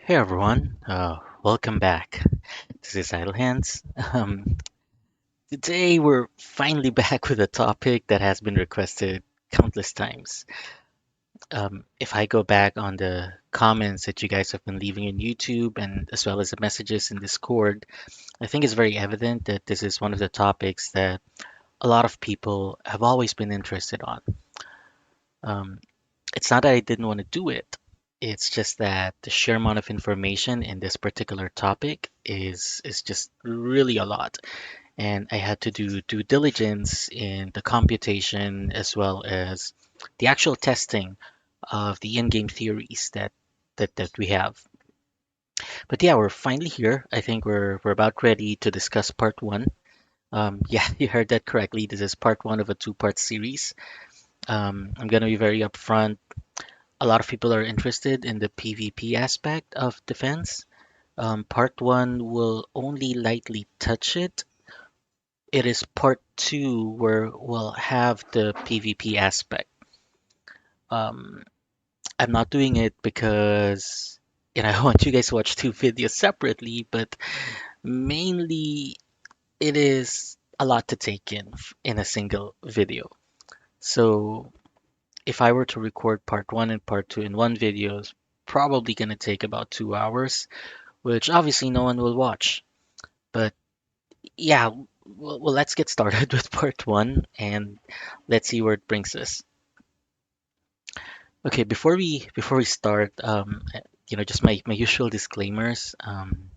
Hey everyone, welcome back. This is Idle Hands. Today we're finally back with a topic that has been requested countless times. If I go back on the comments that you guys have been leaving in YouTube and as well as the messages in Discord, I think it's very evident that this is one of the topics that a lot of people have always been interested on. Um, it's not that I didn't want to do it. It's just that the sheer amount of information in this particular topic is just really a lot. And I had to do due diligence in the computation as well as the actual testing of the in-game theories that we have. But yeah, we're finally here. I think we're about ready to discuss part one. Yeah, you heard that correctly. This is part one of a two-part series. I'm gonna be very upfront. A lot of people are interested in the PvP aspect of defense. Part one will only lightly touch it. It is part two where we'll have the PvP aspect. Um, I'm not doing it because I want you guys to watch two videos separately, but mainly it is a lot to take in a single video. So if I were to record part one and part two in one video, it's probably gonna take about 2 hours, which obviously no one will watch. But yeah, well, let's get started with part one and let's see where it brings us. Okay, before we start, just my usual disclaimers. I'm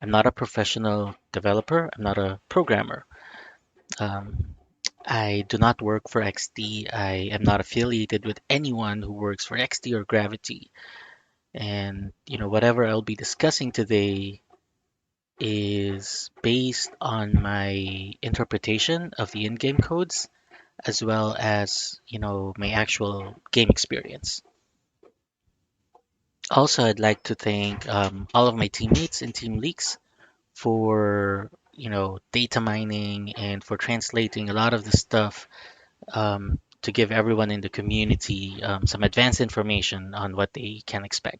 not a professional developer. I'm not a programmer. Um, I do not work for XD. I am not affiliated with anyone who works for XD or Gravity. And whatever I'll be discussing today is based on my interpretation of the in-game codes as well as, my actual game experience. Also, I'd like to thank all of my teammates in Team Leaks for, data mining and for translating a lot of the stuff to give everyone in the community some advanced information on what they can expect.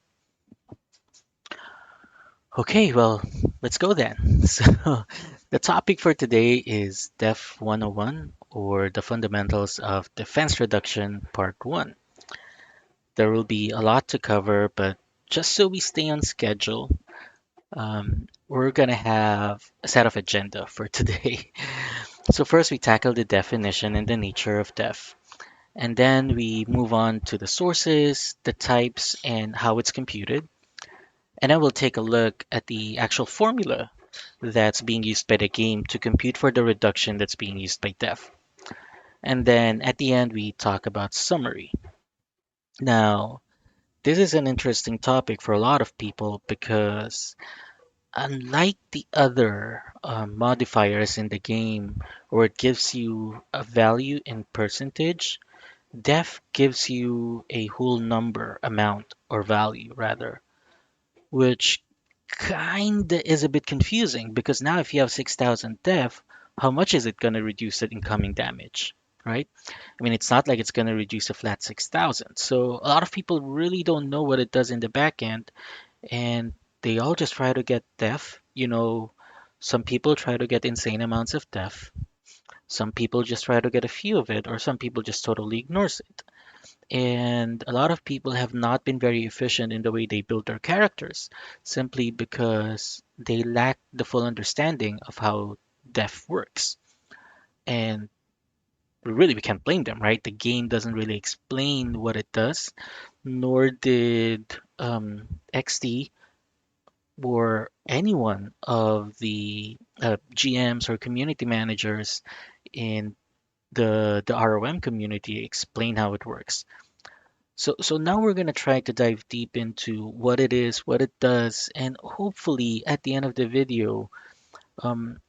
Okay, well, let's go then. So, the topic for today is Def 101 or the fundamentals of defense reduction part 1. There will be a lot to cover, but just so we stay on schedule, we're gonna have a set of agenda for today. So first we tackle the definition and the nature of def, and then we move on to the sources, the types, and how it's computed. And then we'll take a look at the actual formula that's being used by the game to compute for the reduction that's being used by def. And then at the end, we talk about summary. Now, this is an interesting topic for a lot of people because unlike the other modifiers in the game where it gives you a value in percentage, def gives you a whole number, amount, or value rather, which kinda is a bit confusing because now if you have 6,000 def, how much is it going to reduce the incoming damage, right? I mean, it's not like it's going to reduce a flat 6,000. So a lot of people really don't know what it does in the back end, and they all just try to get def. Some people try to get insane amounts of def. Some people just try to get a few of it, or some people just totally ignores it. And a lot of people have not been very efficient in the way they build their characters simply because they lack the full understanding of how def works. And really, we can't blame them, right? The game doesn't really explain what it does, nor did XD or anyone of the GMs or community managers in the ROM community explain how it works. So now we're going to try to dive deep into what it is, what it does, and hopefully at the end of the video, um,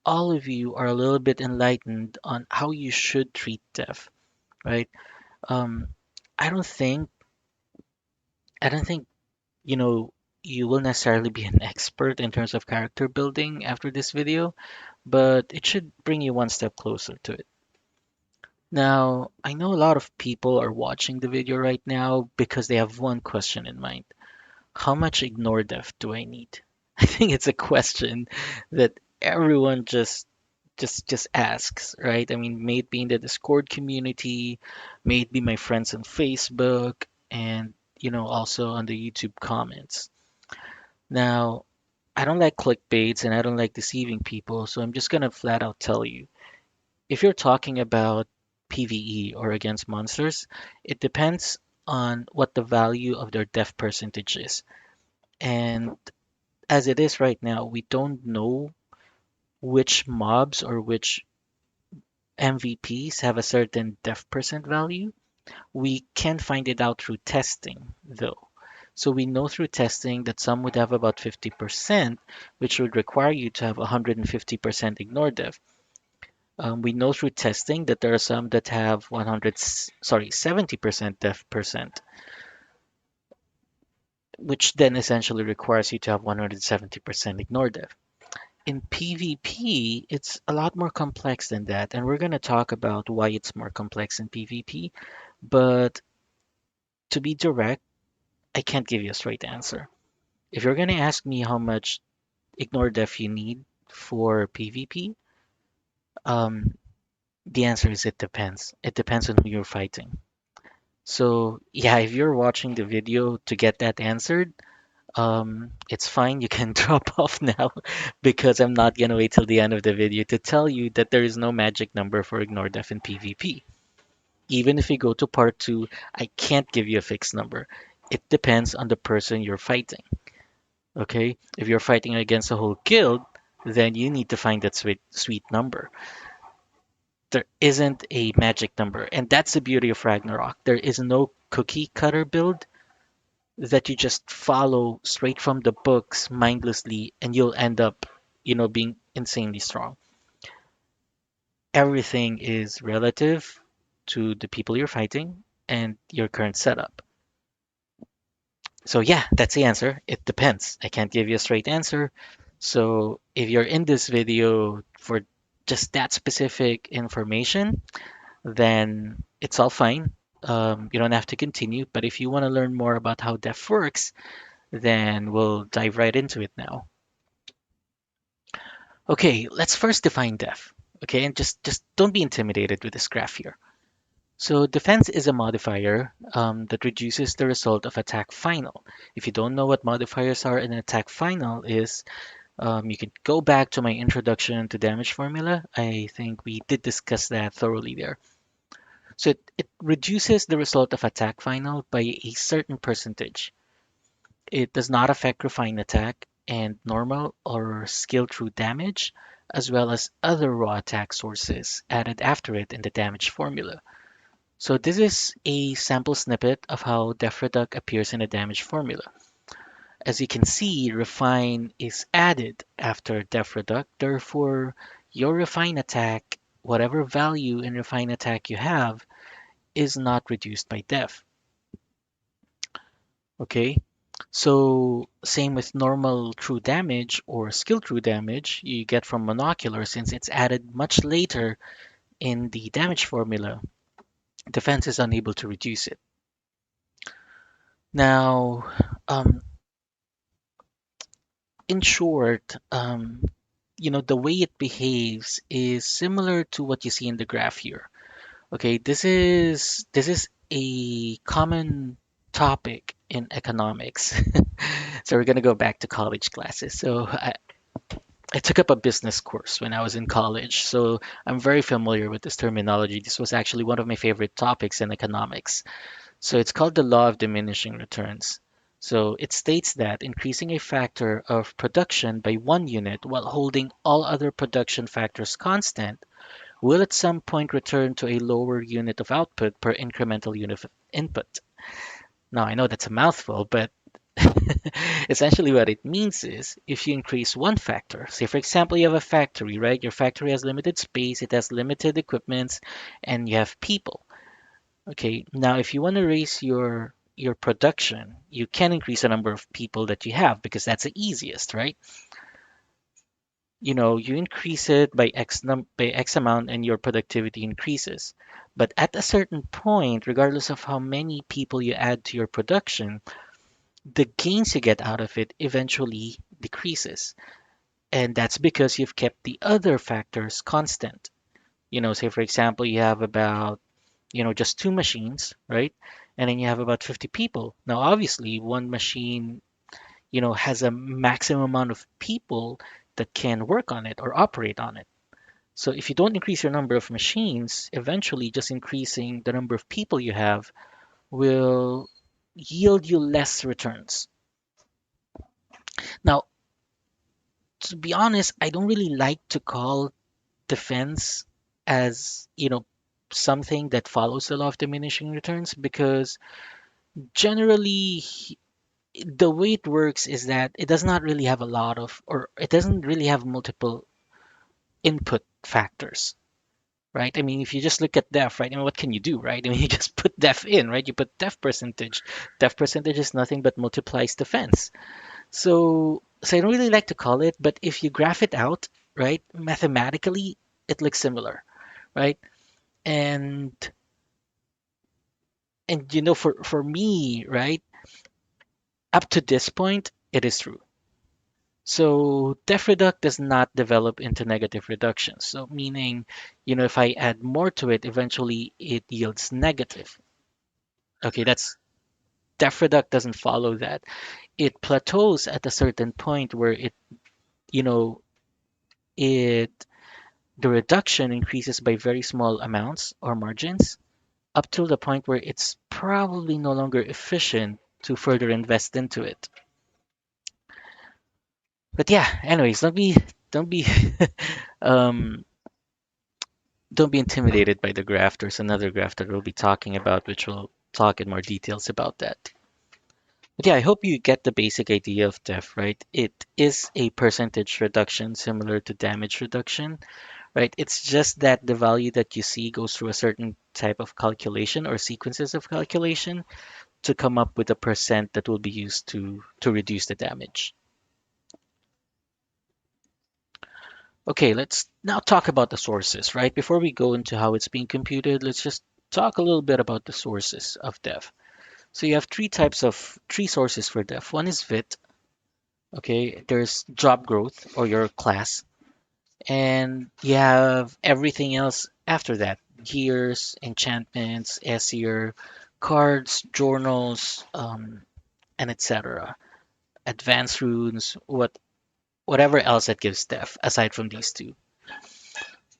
all of you are a little bit enlightened on how you should treat death, right? Um, I don't think, I don't think, you know, you will necessarily be an expert in terms of character building after this video, but it should bring you one step closer to it. Now, I know a lot of people are watching the video right now because they have one question in mind. How much ignore depth do I need? I think it's a question that everyone just asks, right? I mean, may it be in the Discord community, may it be my friends on Facebook, and also on the YouTube comments. Now, I don't like clickbaits and I don't like deceiving people, so I'm just gonna flat out tell you. If you're talking about PvE or against monsters, it depends on what the value of their death percentage is. And as it is right now, we don't know which mobs or which MVPs have a certain death percent value. We can find it out through testing, though. So we know through testing that some would have about 50%, which would require you to have 150% ignore dev. We know through testing that there are some that have 70% dev percent, which then essentially requires you to have 170% ignore dev. In PvP, it's a lot more complex than that, and we're going to talk about why it's more complex in PvP. But to be direct, I can't give you a straight answer. If you're going to ask me how much ignore def you need for PvP, um, the answer is it depends. It depends on who you're fighting. So yeah, if you're watching the video to get that answered, it's fine. You can drop off now because I'm not gonna wait till the end of the video to tell you that there is no magic number for ignore def in PvP. Even if you go to part two, I can't give you a fixed number. It depends on the person you're fighting. Okay? If you're fighting against a whole guild, then you need to find that sweet number. There isn't a magic number, and that's the beauty of Ragnarok. There is no cookie cutter build that you just follow straight from the books mindlessly and you'll end up, being insanely strong. Everything is relative to the people you're fighting and your current setup. So yeah, that's the answer. It depends. I can't give you a straight answer. So if you're in this video for just that specific information, then it's all fine. You don't have to continue. But if you want to learn more about how def works, then we'll dive right into it now. Okay, let's first define def. Okay, and just don't be intimidated with this graph here. So defense is a modifier that reduces the result of attack final. If you don't know what modifiers are in an attack final is, you can go back to my introduction to damage formula. I think we did discuss that thoroughly there. So it reduces the result of attack final by a certain percentage. It does not affect refine attack and normal or skill through damage, as well as other raw attack sources added after it in the damage formula. So this is a sample snippet of how Def Reduct appears in the damage formula. As you can see, refine is added after Def Reduct, therefore your refine attack, whatever value in refine attack you have, is not reduced by def. Okay, so same with normal true damage or skill true damage you get from monocular since it's added much later in the damage formula. Defense is unable to reduce it. Now, um, in short, the way it behaves is similar to what you see in the graph here. Okay, this is a common topic in economics. So we're gonna go back to college classes. So I took up a business course when I was in college, so I'm very familiar with this terminology. This was actually one of my favorite topics in economics. So it's called the law of diminishing returns. So it states that increasing a factor of production by 1 unit while holding all other production factors constant will at some point return to a lower unit of output per incremental unit of input. Now, I know that's a mouthful, but essentially what it means is if you increase one factor, say for example, you have a factory, right? Your factory has limited space, it has limited equipments, and you have people. Okay, now if you want to raise your production, you can increase the number of people that you have because that's the easiest, right? You increase it by by X amount and your productivity increases. But at a certain point, regardless of how many people you add to your production, the gains you get out of it eventually decreases. And that's because you've kept the other factors constant. Say for example, you have about, just two machines, right? And then you have about 50 people. Now, obviously, one machine, has a maximum amount of people that can work on it or operate on it. So if you don't increase your number of machines, eventually just increasing the number of people you have will yield you less returns. Now, to be honest, I don't really like to call defense as, something that follows the law of diminishing returns because generally the way it works is that it does not really have a lot of, or it doesn't really have multiple input factors. Right? I mean, if you just look at def, right? I mean, what can you do, right? I mean, you just put def in, right? You put def percentage. Def percentage is nothing but multiplies defense. So I don't really like to call it, but if you graph it out, right, mathematically, it looks similar, right? And for me, right, up to this point, it is true. So def reduct does not develop into negative reduction. So meaning, if I add more to it, eventually it yields negative. Okay, that's def reduct doesn't follow that. It plateaus at a certain point where you know, it the reduction increases by very small amounts or margins up till the point where it's probably no longer efficient to further invest into it. But yeah, anyways, don't be um don't be intimidated by the graph. There's another graph that we'll be talking about, which will talk in more details about that. But yeah, I hope you get the basic idea of def, right? It is a percentage reduction similar to damage reduction, right? It's just that the value that you see goes through a certain type of calculation or sequences of calculation to come up with a percent that will be used to reduce the damage. Okay, let's now talk about the sources, right? Before we go into how it's being computed, let's just talk a little bit about the sources of def. So you have three sources for def. One is vit, okay? There's job growth or your class, and you have everything else after that. Gears, enchantments, Aesir, cards, journals, and etc. Advanced runes, whatever else that gives def aside from these two.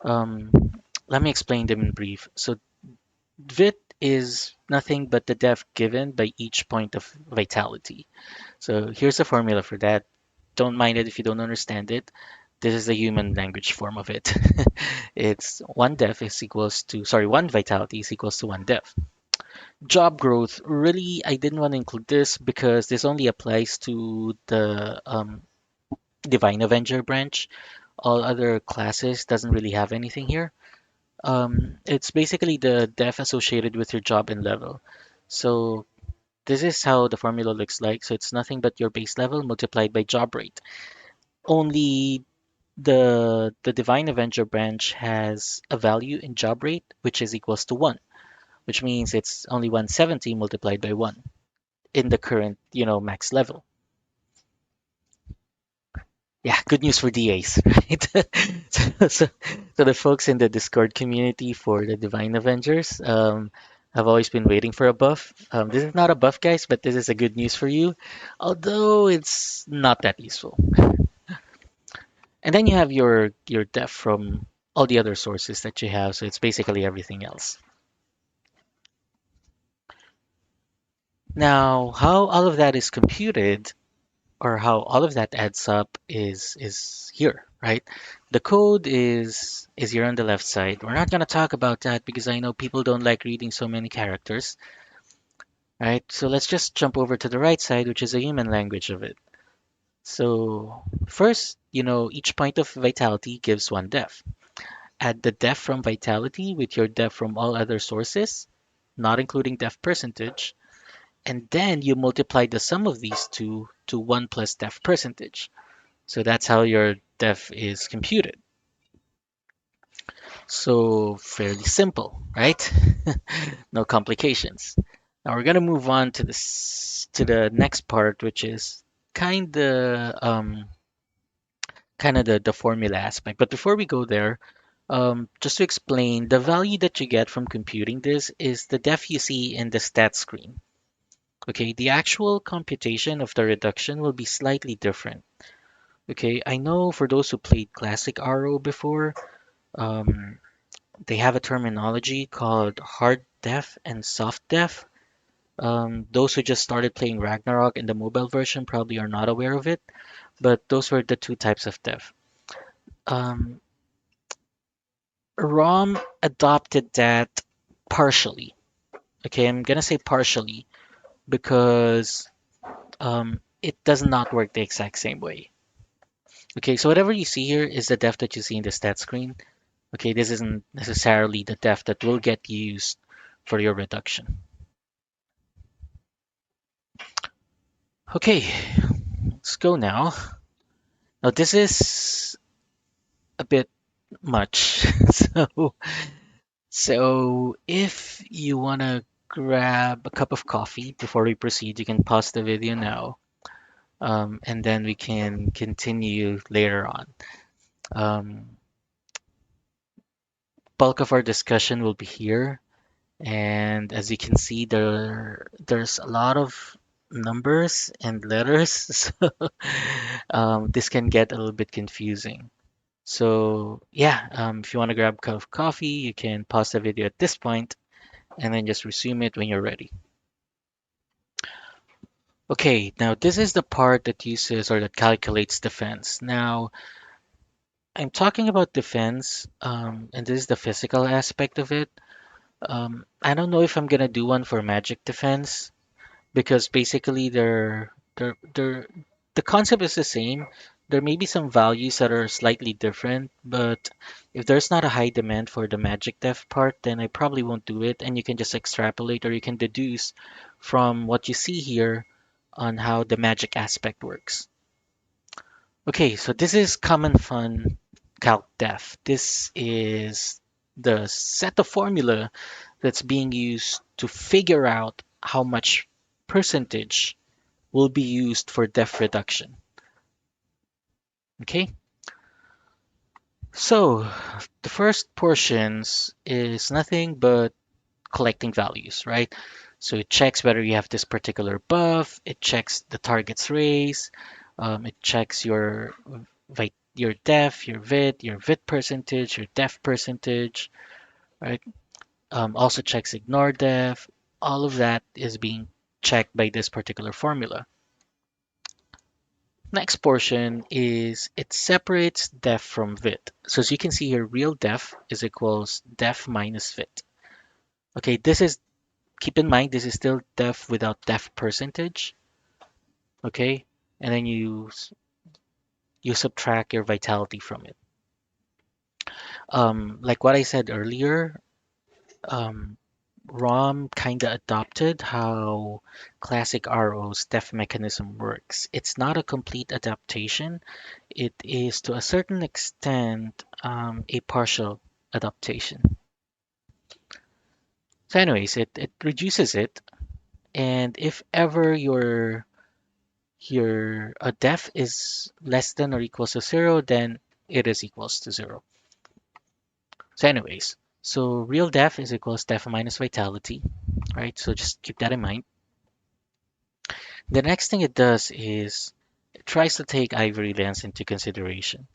Um, Let me explain them in brief. So Vit is nothing but the def given by each point of vitality. So here's a formula for that. Don't mind it if you don't understand it. This is the human language form of it. It's one vitality is equals to one def. Job growth, really, I didn't want to include this because this only applies to the Divine Avenger branch. All other classes doesn't really have anything here. It's basically the def associated with your job and level. So this is how the formula looks like. So it's nothing but your base level multiplied by job rate. Only the Divine Avenger branch has a value in job rate which is equals to 1, which means it's only 170 multiplied by 1 in the current, max level. Yeah, good news for DAs, right? So the folks in the Discord community for the Divine Avengers have always been waiting for a buff. This is not a buff, guys, but this is a good news for you, although it's not that useful. And then you have your def from all the other sources that you have, so it's basically everything else. Now, how all of that is computed or how all of that adds up is here, right? The code is here on the left side. We're not going to talk about that because I know people don't like reading so many characters, right? So let's just jump over to the right side, which is a human language of it. So first, each point of vitality gives one def. Add the def from vitality with your def from all other sources, not including def percentage, and then you multiply the sum of these two to 1 plus def percentage. So that's how your def is computed. So fairly simple, right? No complications. Now we're gonna move on to to the next part, which is kind of the formula aspect. But before we go there, just to explain, the value that you get from computing this is the def you see in the stat screen. Okay, the actual computation of the reduction will be slightly different. Okay, I know for those who played classic RO before, um, they have a terminology called hard def and soft def. Those who just started playing Ragnarok in the mobile version probably are not aware of it, but those were the two types of def. Um, ROM adopted that partially. Okay, I'm gonna say partially because it does not work the exact same way. Okay, so whatever you see here is the def that you see in the stat screen. Okay, this isn't necessarily the def that will get used for your reduction. Okay, let's go now. Now this is a bit much. So, so if you want to grab a cup of coffee before we proceed, you can pause the video now, and then we can continue later on. Um, Bulk of our discussion will be here, and as you can see, there's a lot of numbers and letters, so this can get a little bit confusing. So yeah, if you want to grab a cup of coffee, you can pause the video at this point and then just resume it when you're ready. Okay, now this is the part that uses or that calculates defense. Now, I'm talking about defense, and this is the physical aspect of it. I don't know if I'm gonna do one for magic defense because basically the concept is the same. There may be some values that are slightly different, but if there's not a high demand for the magic def part, then I probably won't do it, and you can just extrapolate or you can deduce from what you see here on how the magic aspect works. Okay, so this is common fun calc def. This is the set of formula that's being used to figure out how much percentage will be used for def reduction. Okay, so the first portions is nothing but collecting values, right? So it checks whether you have this particular buff, it checks the target's race, it checks your def, your vit percentage, your def percentage, right? Also checks ignore def. All of that is being checked by this particular formula. Next portion is it separates def from vit. So as you can see here, real def is equals def minus vit. Okay, this is, keep in mind, this is still def without def percentage. Okay, and then you subtract your vitality from it. Like what I said earlier, um, ROM kind of adopted how classic RO's def mechanism works. It's not a complete adaptation. It is to a certain extent a partial adaptation. So anyways, it reduces it, and if ever your def is less than or equals to zero, then it is equals to zero. So anyways, so real def is equals def minus vitality, right? So just keep that in mind. The next thing it does is it tries to take Ivory Lens into consideration.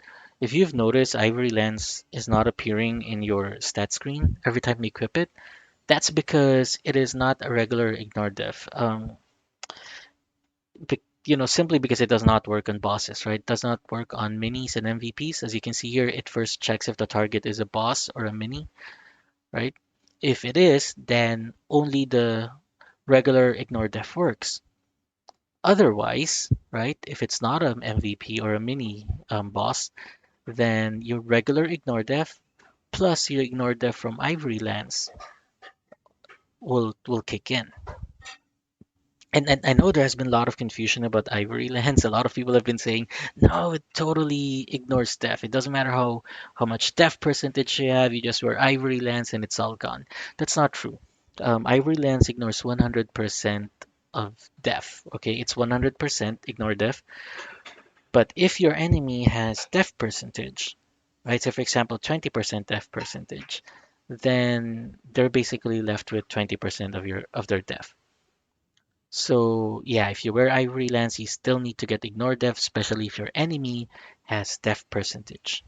If you've noticed, Ivory Lens is not appearing in your stat screen every time you equip it. That's because it is not a regular ignore def. Simply because it does not work on bosses, right? It does not work on minis and MVPs. As you can see here, it first checks if the target is a boss or a mini, right? If it is, then only the regular ignore def works. Otherwise, right, if it's not an MVP or a mini boss, then your regular ignore def plus your ignore def from Ivory Lens will kick in. And I know there has been a lot of confusion about Ivory Lens. A lot of people have been saying, no, it totally ignores def. It doesn't matter how much def percentage you have, you just wear Ivory Lens and it's all gone. That's not true. Ivory Lens ignores 100% of def. Okay, it's 100% ignore def. But if your enemy has def percentage, right? So for example, 20% def percentage, then they're basically left with 20% of their def. So yeah, if you wear Ivory Lens, you still need to get ignore def, especially if your enemy has def percentage.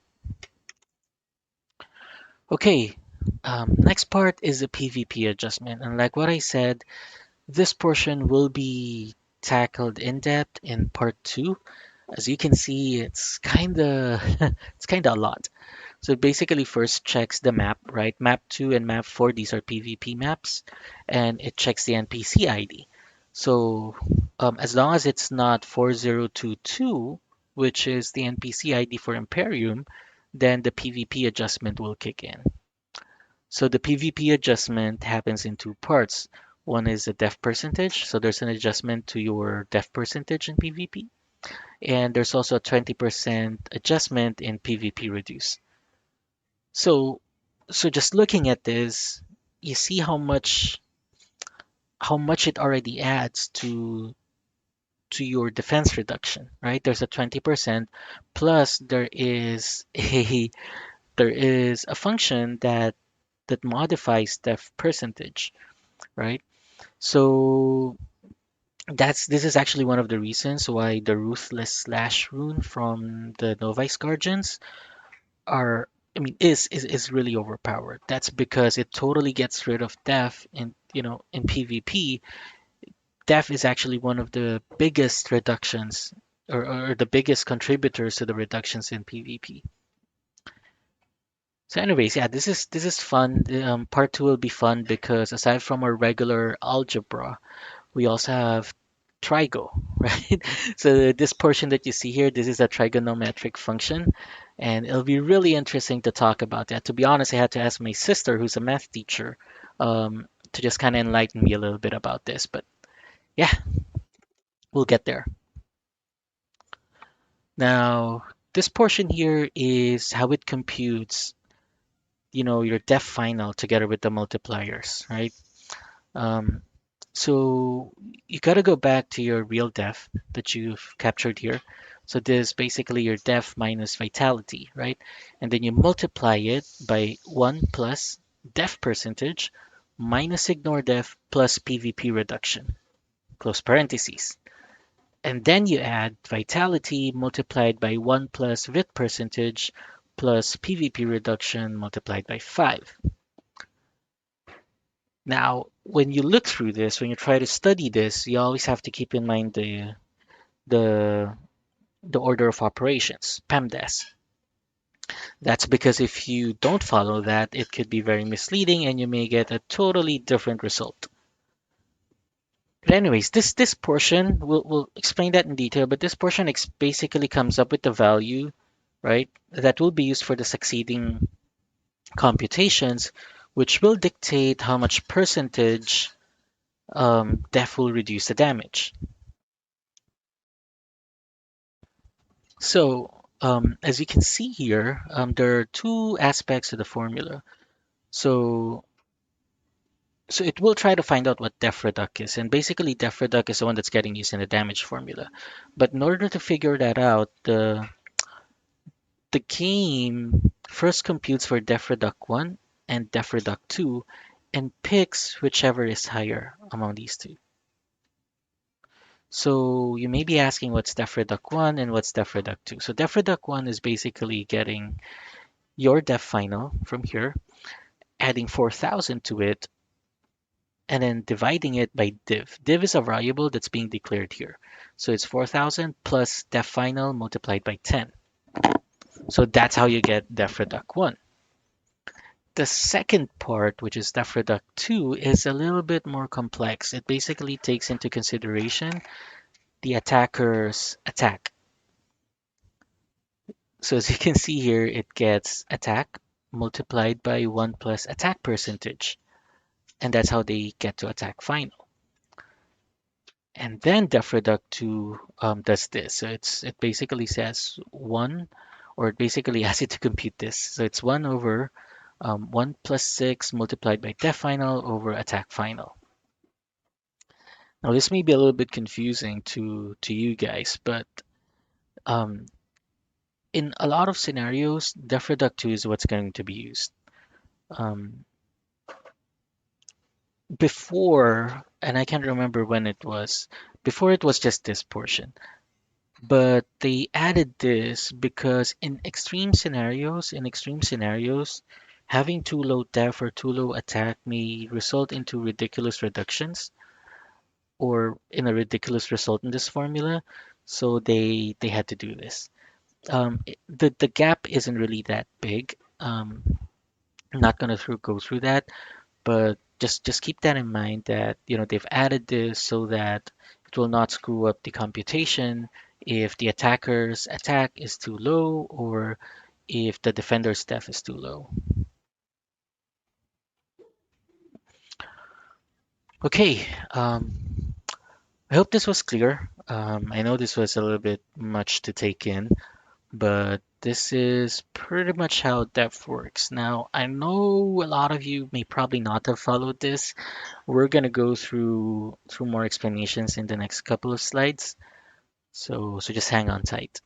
Okay, next part is the PvP adjustment. And like what I said, this portion will be tackled in depth in part two. As you can see, it's kinda it's kinda a lot. So it basically first checks the map, right? Map 2 and map 4, these are PvP maps, and it checks the NPC ID. So as long as it's not 4022, which is the NPC ID for Imperium, then the PvP adjustment will kick in. So the PvP adjustment happens in two parts. One is the def percentage, so there's an adjustment to your def percentage in PvP, and there's also a 20% adjustment in PvP reduce. So, so just looking at this, you see how much it already adds to your defense reduction, right? There's a 20% plus there is a function that modifies def percentage, right? So this is actually one of the reasons why the ruthless slash rune from the Novice Guardians are I mean is really overpowered. That's because it totally gets rid of death in in PvP. Death is actually one of the biggest reductions or the biggest contributors to the reductions in PvP. So anyways, yeah, this is fun. Part two will be fun because aside from our regular algebra, we also have trigo, right? So this portion that you see here, this is a trigonometric function, and it'll be really interesting to talk about that. To be honest, I had to ask my sister, who's a math teacher, to just kind of enlighten me a little bit about this. But yeah, we'll get there. Now, this portion here is how it computes, your def final together with the multipliers, right? Um, So you got to go back to your real def that you've captured here. So this is basically your def minus vitality, right? And then you multiply it by 1 plus def percentage minus ignore def plus PVP reduction, close parentheses. And then you add vitality multiplied by 1 plus vit percentage plus PVP reduction multiplied by 5. Now, when you look through this, when you try to study this, you always have to keep in mind the the order of operations, PEMDAS. That's because if you don't follow that, it could be very misleading and you may get a totally different result. But anyways, this portion we'll explain that in detail, but this portion basically comes up with the value, right, that will be used for the succeeding computations, which will dictate how much percentage def will reduce the damage. So, as you can see here, there are two aspects to the formula. So, so it will try to find out what def reduc is, and basically def reduc is the one that's getting used in the damage formula. But in order to figure that out, the game first computes for def reduc 1 and def reduc 2 and picks whichever is higher among these two. So you may be asking what's def reduc 1 and what's def reduc 2. So def reduc 1 is basically getting your def final from here, adding 4,000 to it, and then dividing it by div. Div is a variable that's being declared here. So it's 4,000 plus def final multiplied by 10. So that's how you get def reduc 1. The second part, which is def reduc 2, is a little bit more complex. It basically takes into consideration the attacker's attack. So as you can see here, it gets attack multiplied by 1 plus attack percentage. And that's how they get to attack final. And then def reduc 2 does this. So it basically says 1, or it basically asks it to compute this. So it's 1 over 1 plus 6 multiplied by def final over attack final. Now, this may be a little bit confusing to you guys, but um, in a lot of scenarios, def reduct 2 is what's going to be used. Um, Before, and I can't remember when it was, before it was just this portion. But they added this because in extreme scenarios, having too low def or too low attack may result into ridiculous reductions or in a ridiculous result in this formula. So they had to do this. The gap isn't really that big. I'm not gonna go through that, but just keep that in mind that they've added this so that it will not screw up the computation if the attacker's attack is too low or if the defender's def is too low. Okay, I hope this was clear. I know this was a little bit much to take in, but this is pretty much how depth works. Now, I know a lot of you may probably not have followed this. We're gonna go through more explanations in the next couple of slides, so just hang on tight.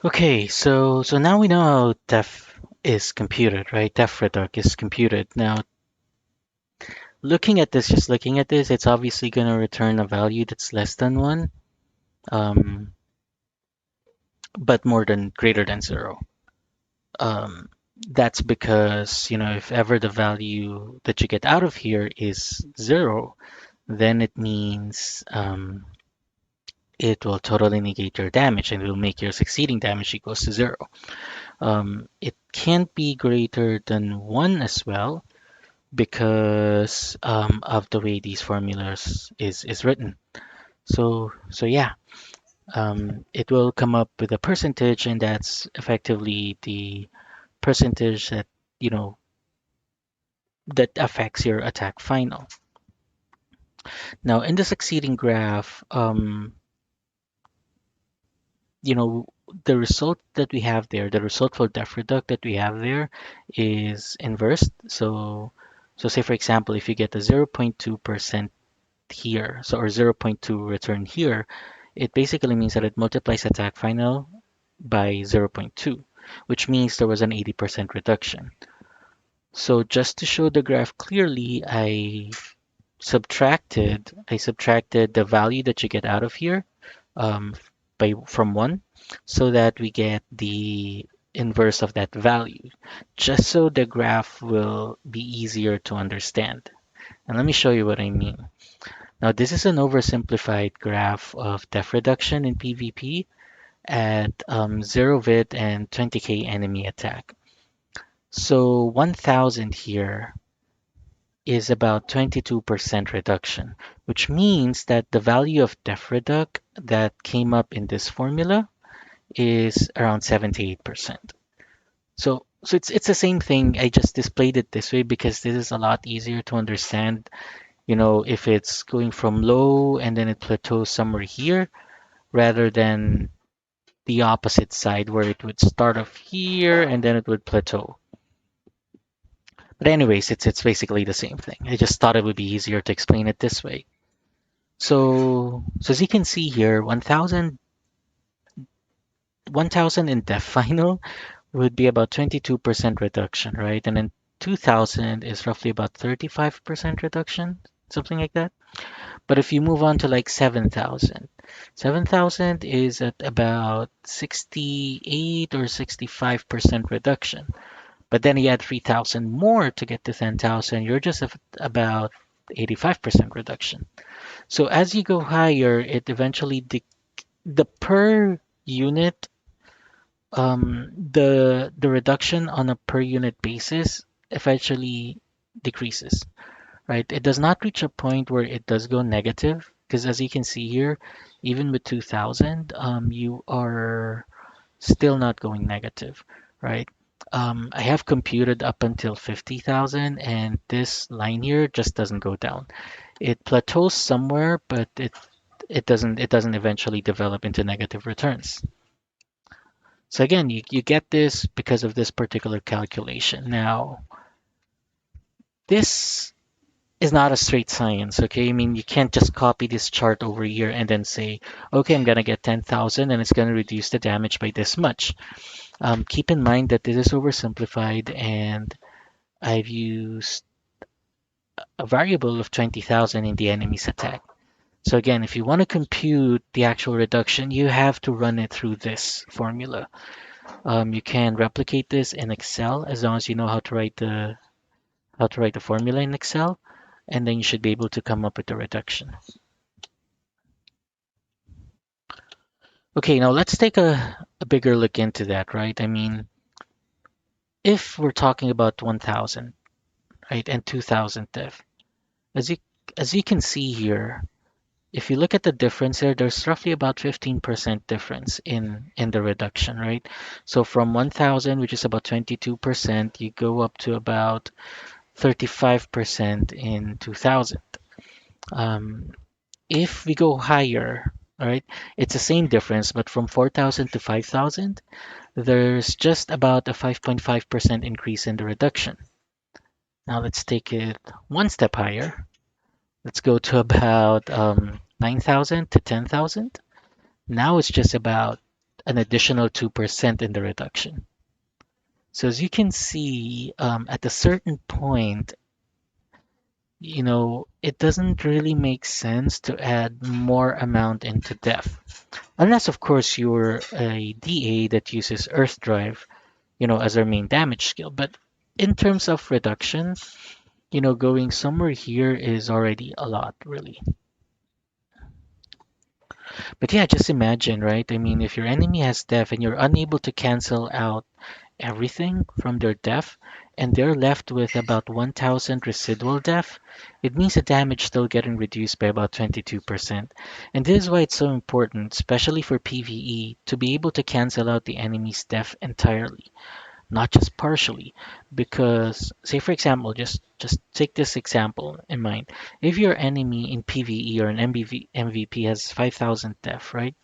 Okay, so now we know how def is computed, right? Def reduc is computed. Now, just looking at this, it's obviously gonna return a value that's less than one, um, but more than greater than zero. Um, that's because, if ever the value that you get out of here is zero, then it means it will totally negate your damage and it will make your succeeding damage equals to zero. It can't be greater than one as well because of the way these formulas is written. So yeah, it will come up with a percentage, and that's effectively the percentage you know that affects your attack final. Now, in the succeeding graph, you know, the result that we have there, the result for def reduct that we have there is inversed. So say for example, if you get a 0.2% here, or 0.2 return here, it basically means that it multiplies attack final by 0.2, which means there was an 80% reduction. So just to show the graph clearly, I subtracted the value that you get out of here um, from 1 so that we get the inverse of that value, just so the graph will be easier to understand. And let me show you what I mean. Now, this is an oversimplified graph of def reduction in PvP at 0 vid and 20k enemy attack. So 1000 here is about 22% reduction, which means that the value of def reduc that came up in this formula is around 78%. So it's the same thing. I just displayed it this way because this is a lot easier to understand. If it's going from low and then it plateaus somewhere here, rather than the opposite side where it would start off here and then it would plateau. But anyways, it's basically the same thing. I just thought it would be easier to explain it this way. So as you can see here, 1000 in def final would be about 22% reduction, right? And then 2000 is roughly about 35% reduction, something like that. But if you move on to like 7,000 is at about 68 or 65% reduction. But then you add 3,000 more to get to 10,000, you're just at about 85% reduction. So as you go higher, it eventually the per unit the reduction on a per unit basis eventually decreases, right? It does not reach a point where it does go negative because as you can see here, even with 2000, you are still not going negative, right? I have computed up until 50,000 and this line here just doesn't go down. It plateaus somewhere, but it doesn't eventually develop into negative returns. So again, you get this because of this particular calculation. Now, this is not a straight science, okay? I mean, you can't just copy this chart over here and then say, okay, I'm gonna get 10,000 and it's gonna reduce the damage by this much. Keep in mind that this is oversimplified and I've used a variable of 20,000 in the enemy's attack. So again, if you want to compute the actual reduction, you have to run it through this formula. You can replicate this in Excel as long as you know how to write the formula in Excel, and then you should be able to come up with the reduction. Okay, now let's take a bigger look into that, right? I mean, if we're talking about 1,000, right, and 2,000 diff, as you as you can see here, if you look at the difference there, there's roughly about 15% difference in the reduction, right? So from 1,000, which is about 22%, you go up to about 35% in 2,000. Um, if we go higher, all right, it's the same difference, but from 4,000 to 5,000, there's just about a 5.5% increase in the reduction. Now let's take it one step higher. Let's go to about 9,000 to 10,000. Now it's just about an additional 2% in the reduction. So as you can see, at a certain point, it doesn't really make sense to add more amount into depth. Unless, of course, you're a DA that uses Earth Drive, as our main damage skill. But in terms of reduction, going somewhere here is already a lot, really. But yeah, just imagine, right? I mean, if your enemy has def and you're unable to cancel out everything from their def, and they're left with about 1,000 residual def, it means the damage still getting reduced by about 22%. And this is why it's so important, especially for PvE, to be able to cancel out the enemy's def entirely, not just partially. Because, say for example, just take this example in mind. If your enemy in PvE or an MVP has 5,000 def, right?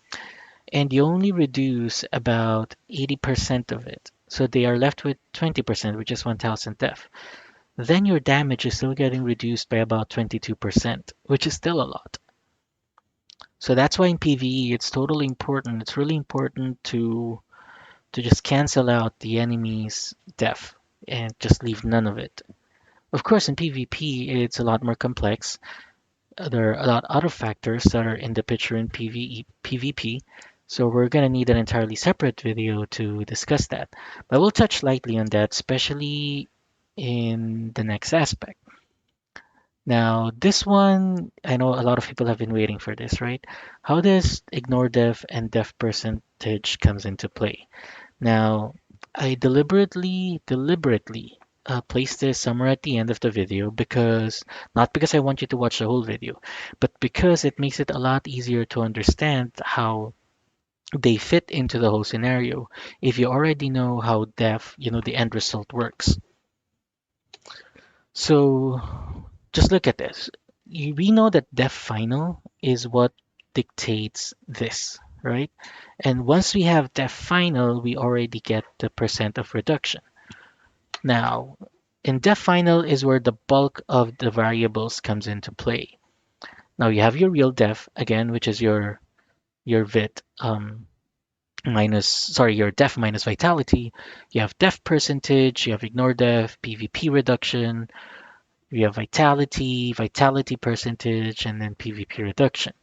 And you only reduce about 80% of it. So they are left with 20%, which is 1000 def. Then your damage is still getting reduced by about 22%, which is still a lot. So that's why in PvE it's totally important. It's really important to just cancel out the enemy's def and just leave none of it. Of course, in PvP it's a lot more complex. There are a lot other factors that are in the picture in PvP, so we're going to need an entirely separate video to discuss that. But we'll touch lightly on that, especially in the next aspect. Now, this one, I know a lot of people have been waiting for this, right? How does ignore def and def percentage comes into play? Now, I deliberately place this somewhere at the end of the video because, not because I want you to watch the whole video, but because it makes it a lot easier to understand how they fit into the whole scenario if you already know how the end result works. So just look at this. We know that def final is what dictates this, right? And once we have def final, we already get the percent of reduction. Now, in def final is where the bulk of the variables comes into play. Now you have your real def again, which is your vit minus sorry your def minus vitality. You have def percentage, you have ignore def, PvP reduction, you have vitality percentage, and then PvP reduction.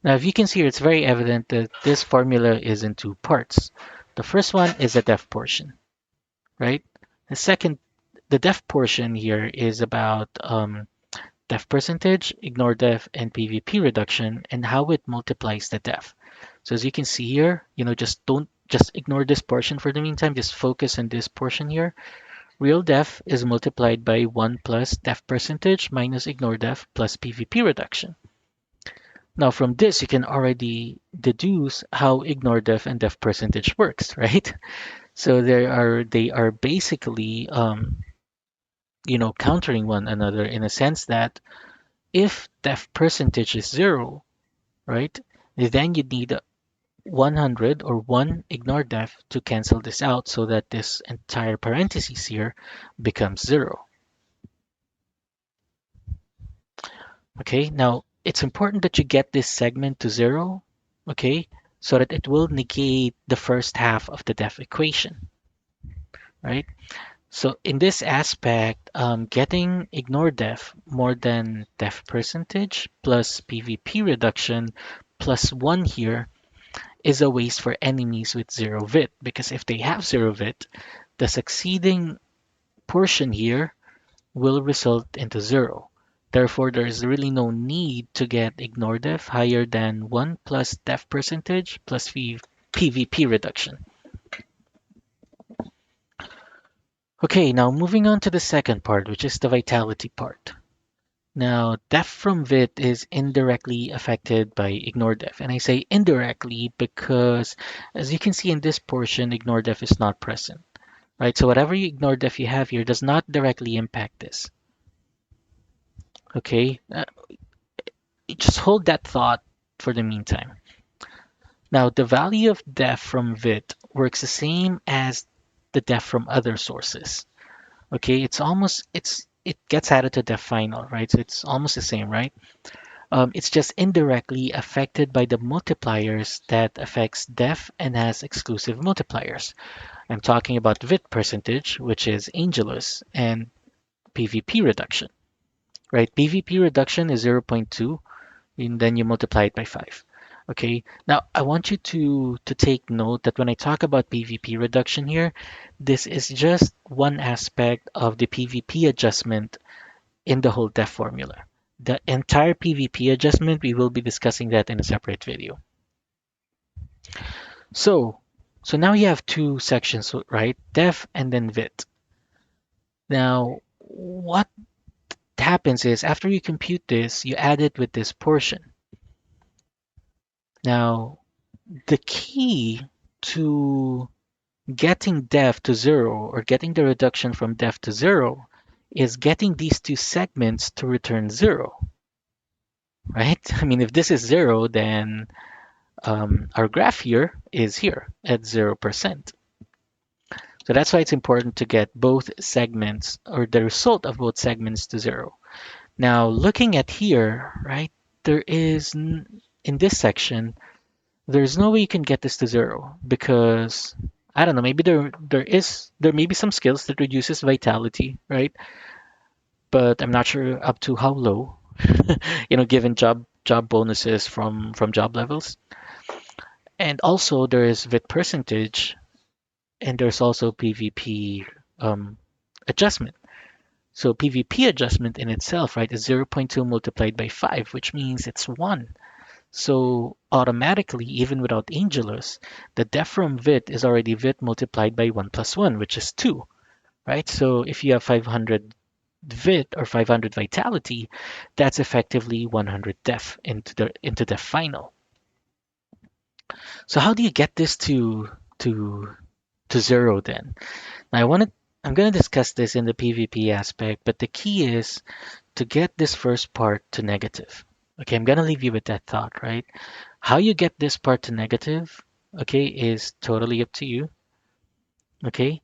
Now, if you can see here, it's very evident that this formula is in two parts. The first one is a def portion, right? The second, the def portion here is about def percentage, ignore def, and PvP reduction, and how it multiplies the def. So as you can see here, just ignore this portion for the meantime, just focus on this portion here. Real def is multiplied by 1 plus def percentage minus ignore def plus PvP reduction. Now from this, you can already deduce how ignore def and def percentage works, right? So they are basically countering one another in a sense that if def percentage is zero, right, then you need 100 or 1 ignore def to cancel this out so that this entire parenthesis here becomes 0. Okay, now it's important that you get this segment to 0, okay, so that it will negate the first half of the def equation, right? So in this aspect, getting ignore def more than def percentage plus PVP reduction plus 1 here is a waste for enemies with 0 vit, because if they have 0 vit, the succeeding portion here will result into 0. Therefore, there is really no need to get ignore def higher than 1 plus def percentage plus PVP reduction. Okay, now moving on to the second part, which is the vitality part. Now, def from vit is indirectly affected by ignore def. And I say indirectly because, as you can see in this portion, ignore def is not present, right? So whatever you ignore def you have here does not directly impact this. Okay, just hold that thought for the meantime. Now, the value of def from vit works the same as the def from other sources. Okay, it gets added to def final, right? So it's almost the same, right? It's just indirectly affected by the multipliers that affects def and has exclusive multipliers. I'm talking about vit percentage, which is Angelus, and PVP reduction, right? PVP reduction is zero point 0.2, and then you multiply it by 5. Okay, now I want you to take note that when I talk about PVP reduction here, this is just one aspect of the PVP adjustment in the whole def formula. The entire PVP adjustment, we will be discussing that in a separate video. So, so now you have two sections, right? Def and then vit. Now, what happens is after you compute this, you add it with this portion. Now, the key to getting def to 0 or getting the reduction from def to 0 is getting these two segments to return 0, right? I mean, if this is 0, then our graph here is here at 0%. So that's why it's important to get both segments or the result of both segments to 0. Now, looking at here, right, there is, in this section, there's no way you can get this to 0 because, I don't know, maybe there may be some skills that reduces vitality, right? But I'm not sure up to how low, given job bonuses from job levels. And also there is vit percentage, and there's also PVP adjustment. So PVP adjustment in itself, right, is zero point 0.2 multiplied by 5, which means it's 1. So automatically, even without Angelus, the def from vit is already vit multiplied by 1 plus 1, which is 2, right? So if you have 500 vit or 500 vitality, that's effectively 100 def into the final. So how do you get this to 0 then? Now I'm going to discuss this in the PvP aspect, but the key is to get this first part to negative. Okay, I'm going to leave you with that thought, right? How you get this part to negative, okay, is totally up to you, okay?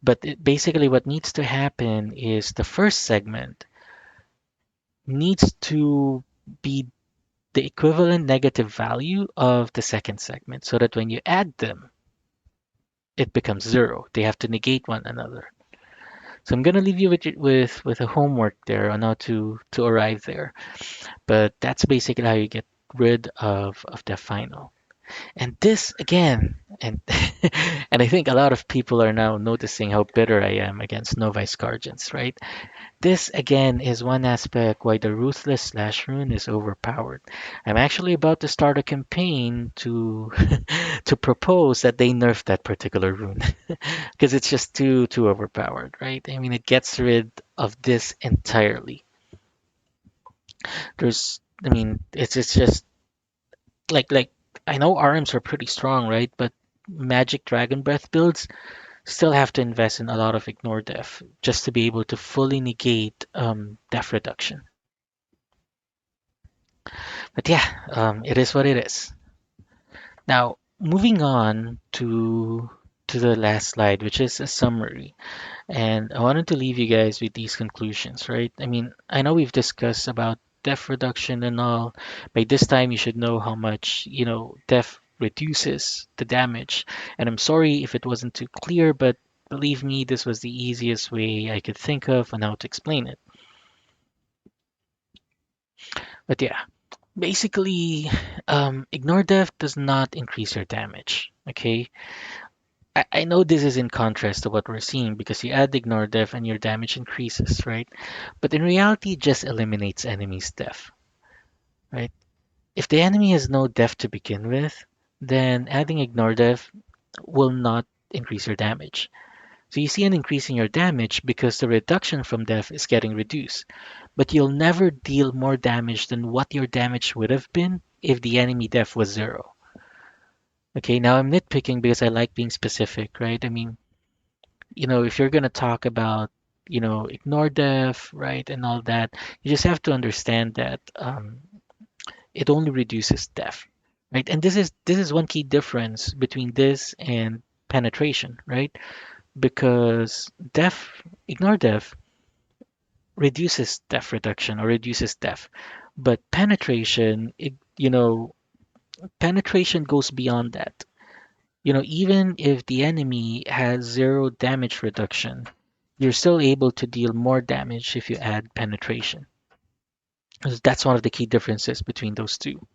But basically what needs to happen is the first segment needs to be the equivalent negative value of the second segment so that when you add them, it becomes 0. They have to negate one another. So I'm gonna leave you with a homework there on how to arrive there. But that's basically how you get rid of the final. And this again, and and I think a lot of people are now noticing how bitter I am against Novice Guardians, right? This again is one aspect why the Ruthless Slash rune is overpowered. I'm actually about to start a campaign to to propose that they nerf that particular rune because it's just too overpowered, right? I mean, it gets rid of this entirely. I mean, it's just like I know arms are pretty strong, right? But Magic Dragon Breath builds still have to invest in a lot of ignore def just to be able to fully negate def reduction. But yeah, it is what it is. Now, moving on to the last slide, which is a summary. And I wanted to leave you guys with these conclusions, right? I mean, I know we've discussed about def reduction and all. By this time, you should know how much, def reduces the damage. And I'm sorry if it wasn't too clear, but believe me, this was the easiest way I could think of on how to explain it. But yeah, basically, ignore def does not increase your damage. Okay, I know this is in contrast to what we're seeing because you add ignore def and your damage increases, right? But in reality, it just eliminates enemy's def, right? If the enemy has no def to begin with, then adding ignore def will not increase your damage. So you see an increase in your damage because the reduction from def is getting reduced, but you'll never deal more damage than what your damage would have been if the enemy def was zero. Okay, now I'm nitpicking because I like being specific, right? I mean, if you're going to talk about, ignore def, right, and all that, you just have to understand that it only reduces def, right? And this is one key difference between this and penetration, right? Because ignore def reduces def reduction or reduces def, but penetration goes beyond that. Even if the enemy has zero damage reduction, you're still able to deal more damage if you add penetration. That's one of the key differences between those two.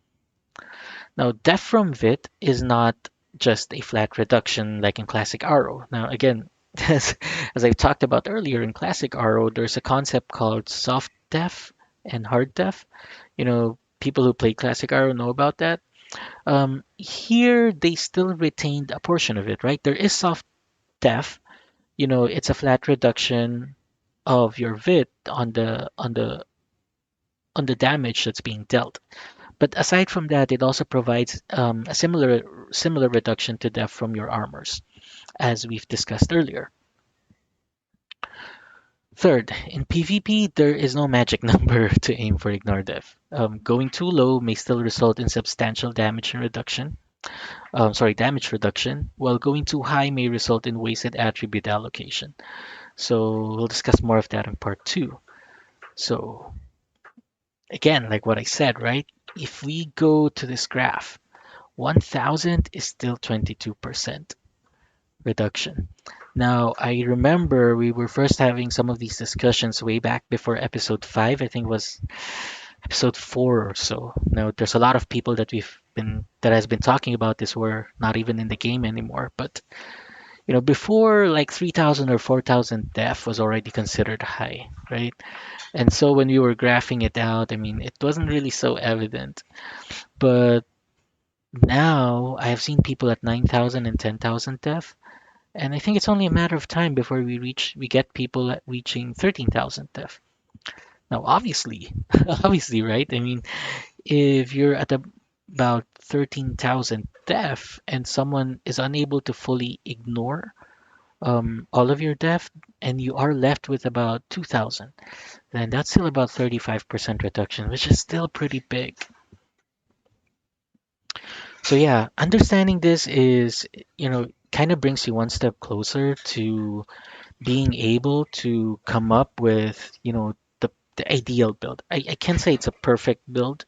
Now, def from vit is not just a flat reduction like in classic arrow. Now, again, as I've talked about earlier, in classic arrow, there's a concept called soft def and hard def. People who play classic arrow know about that. Here, they still retained a portion of it, right? There is soft def. It's a flat reduction of your vit on the damage that's being dealt. But aside from that, it also provides a similar reduction to def from your armors, as we've discussed earlier. Third, in PvP, there is no magic number to aim for ignore def. Going too low may still result in substantial damage reduction, while going too high may result in wasted attribute allocation. So we'll discuss more of that in part two. So again, like what I said, right? If we go to this graph, 1000 is still 22% reduction. Now, I remember we were first having some of these discussions way back before episode 5, I think it was episode 4 or so. Now, there's a lot of people that has been talking about this were not even in the game anymore, but before like 3000 or 4000 def was already considered high, right? And so when we were graphing it out, I mean, it wasn't really so evident. But now I have seen people at 9,000 and 10,000 def, and I think it's only a matter of time before we get people at reaching 13,000 def. Now, obviously, obviously, right? I mean, if you're at about 13,000 def and someone is unable to fully ignore all of your def, and you are left with about 2,000, then that's still about 35% reduction, which is still pretty big. So yeah, understanding this is, kind of brings you one step closer to being able to come up with, the ideal build. I can't say it's a perfect build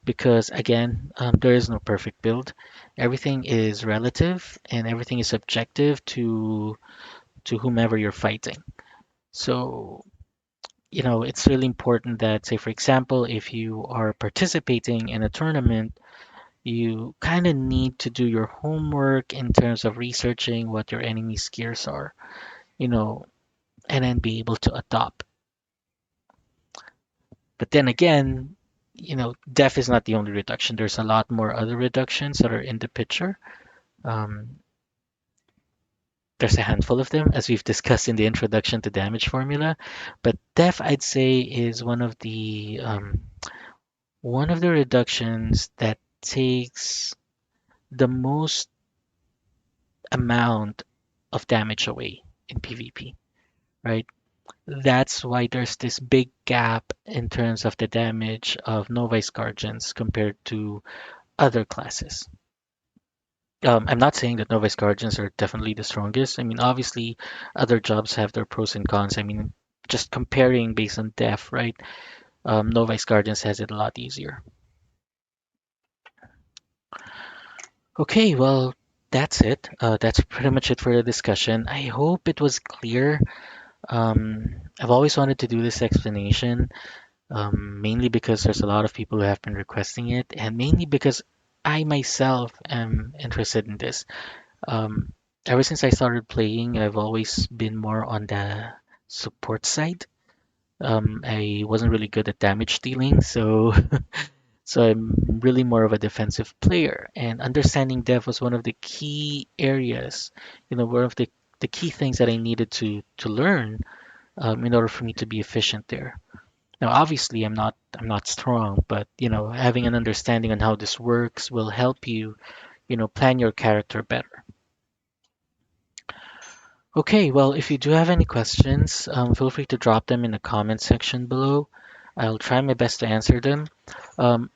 because again, there is no perfect build. Everything is relative and everything is subjective to whomever you're fighting. So, it's really important that, say, for example, if you are participating in a tournament, you kind of need to do your homework in terms of researching what your enemy's gears are, you know, and then be able to adopt. But then again, def is not the only reduction. There's a lot more other reductions that are in the picture. Um, there's a handful of them, as we've discussed in the introduction to damage formula. But def, I'd say, is one of the reductions that takes the most amount of damage away in PvP, right? That's why there's this big gap in terms of the damage of Novice Guardians compared to other classes. I'm not saying that novice guardians are definitely the strongest. I mean, obviously, other jobs have their pros and cons. I mean, just comparing based on depth, right? Novice guardians has it a lot easier. Okay, well, that's it. That's pretty much it for the discussion. I hope it was clear. I've always wanted to do this explanation, mainly because there's a lot of people who have been requesting it, and mainly because I myself am interested in this. Um, Ever since I started playing, I've always been more on the support side. I wasn't really good at damage dealing, so so I'm really more of a defensive player. And understanding dev was one of the key areas, one of the key things that I needed to learn in order for me to be efficient there. Now, obviously, I'm not strong, but having an understanding on how this works will help you, plan your character better. Okay, well, if you do have any questions, feel free to drop them in the comment section below. I'll try my best to answer them. Um,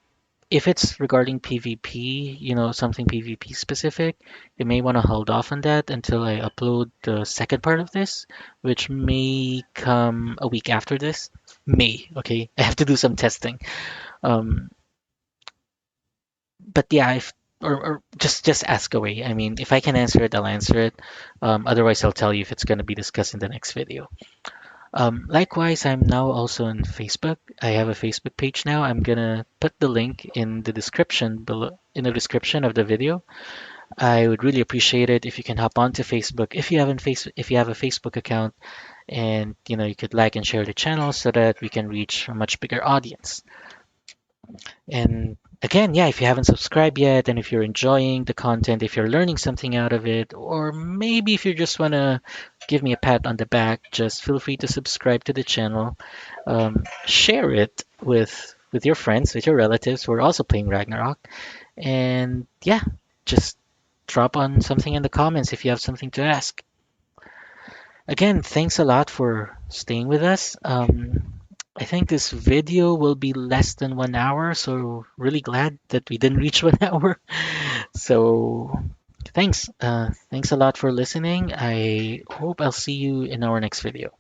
if it's regarding PvP, something PvP specific, you may want to hold off on that until I upload the second part of this, which may come a week after this. May, okay? I have to do some testing. Um, but yeah, if or just ask away. I mean, if I can answer it, I'll answer it. Otherwise, I'll tell you if it's going to be discussed in the next video. Likewise, I'm now also on Facebook. I have a Facebook page now. I'm gonna put the link in the description below, in the description of the video. I would really appreciate it if you can hop onto Facebook if you have a Facebook account, and you could like and share the channel so that we can reach a much bigger audience. And again, yeah, if you haven't subscribed yet, and if you're enjoying the content, if you're learning something out of it, or maybe if you just want to give me a pat on the back, just feel free to subscribe to the channel. Share it with your friends, with your relatives who are also playing Ragnarok. And yeah, just drop on something in the comments if you have something to ask. Again, thanks a lot for staying with us. I think this video will be less than 1 hour, so really glad that we didn't reach 1 hour. So thanks. Thanks a lot for listening. I hope I'll see you in our next video.